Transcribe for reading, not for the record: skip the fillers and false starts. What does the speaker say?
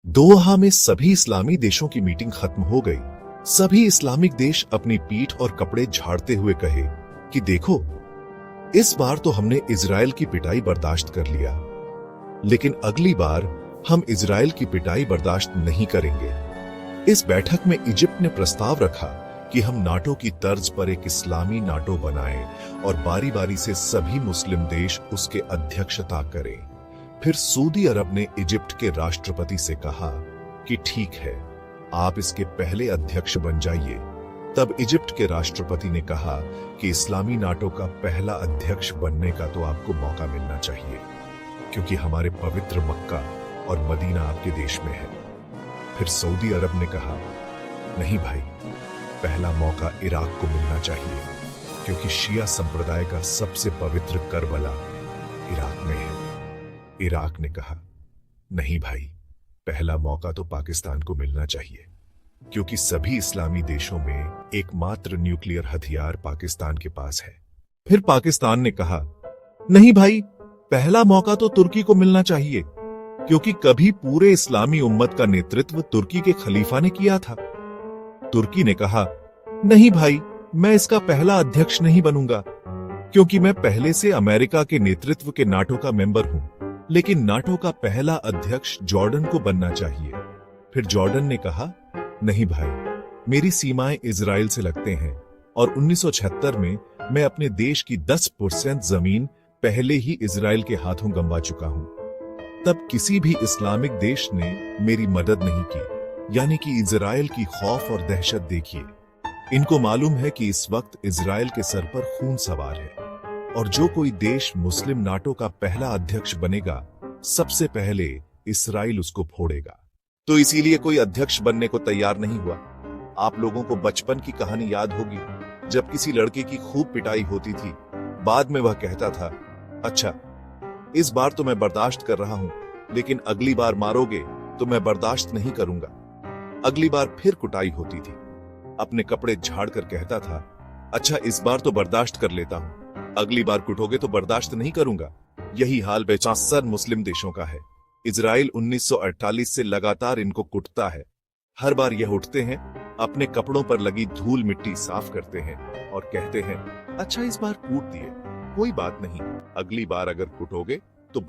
दोहा में सभी इस्लामी देशों की मीटिंग खत्म हो गई। सभी इस्लामिक देश अपनी पीठ और कपड़े झाड़ते हुए कहे कि देखो, इस बार तो हमने इजराइल की पिटाई बर्दाश्त कर लिया, लेकिन अगली बार हम इजराइल की पिटाई बर्दाश्त नहीं करेंगे। इस बैठक में इजिप्ट ने प्रस्ताव रखा कि हम नाटो की तर्ज पर एक इस्लामी नाटो बनाएं और बारी बारी से सभी मुस्लिम देश उसके अध्यक्षता करें। फिर सऊदी अरब ने इजिप्ट के राष्ट्रपति से कहा कि ठीक है, आप इसके पहले अध्यक्ष बन जाइए। तब इजिप्ट के राष्ट्रपति ने कहा कि इस्लामी नाटो का पहला अध्यक्ष बनने का तो आपको मौका मिलना चाहिए, क्योंकि हमारे पवित्र मक्का और मदीना आपके देश में है। फिर सऊदी अरब ने कहा, नहीं भाई, पहला मौका इराक को मिलना चाहिए, क्योंकि शिया संप्रदाय का सबसे पवित्र करबला इराक में है। इराक ने कहा, नहीं भाई, पहला मौका तो पाकिस्तान को मिलना चाहिए, क्योंकि सभी इस्लामी देशों में एकमात्र न्यूक्लियर हथियार पाकिस्तान के पास है। फिर पाकिस्तान ने कहा, नहीं भाई, पहला मौका तो तुर्की को मिलना चाहिए, क्योंकि कभी पूरे इस्लामी उम्मत का नेतृत्व तुर्की के खलीफा ने किया था। तुर्की ने कहा, नहीं भाई, मैं इसका पहला अध्यक्ष नहीं बनूंगा, क्योंकि मैं पहले से अमेरिका के नेतृत्व के नाटो का मेंबर हूं, लेकिन नाटो का पहला अध्यक्ष जॉर्डन को बनना चाहिए। फिर जॉर्डन ने कहा, नहीं भाई, मेरी सीमाएं इजराइल से लगते हैं और 1976 में मैं अपने देश की 10% जमीन पहले ही इजराइल के हाथों गंवा चुका हूं। तब किसी भी इस्लामिक देश ने मेरी मदद नहीं की, यानी कि इजराइल की खौफ और दहशत देखिए। इनको मालूम है कि इस वक्त इजराइल के सर पर खून सवार है, और जो कोई देश मुस्लिम नाटो का पहला अध्यक्ष बनेगा, सबसे पहले इस्राइल उसको फोड़ेगा। तो इसीलिए कोई अध्यक्ष बनने को तैयार नहीं हुआ। आप लोगों को बचपन की कहानी याद होगी, जब किसी लड़के की खूब पिटाई होती थी, बाद में वह कहता था, अच्छा, इस बार तो मैं बर्दाश्त कर रहा हूं, लेकिन अगली बार मारोगे तो मैं बर्दाश्त नहीं करूंगा। अगली बार फिर कुटाई होती थी, अपने कपड़े झाड़ कर कहता था, अच्छा, इस बार तो बर्दाश्त कर लेता हूं, अगली बार कुटोगे तो बर्दाश्त नहीं करूंगा। यही हाल 50 मुस्लिम देशों का है। इजराइल 1948 से लगातार इनको कुटता है। हर बार यह उठते हैं, अपने कपड़ों पर लगी धूल मिट्टी साफ करते हैं और कहते हैं, अच्छा, इस बार कूट दिए, कोई बात नहीं, अगली बार अगर कुटोगे तो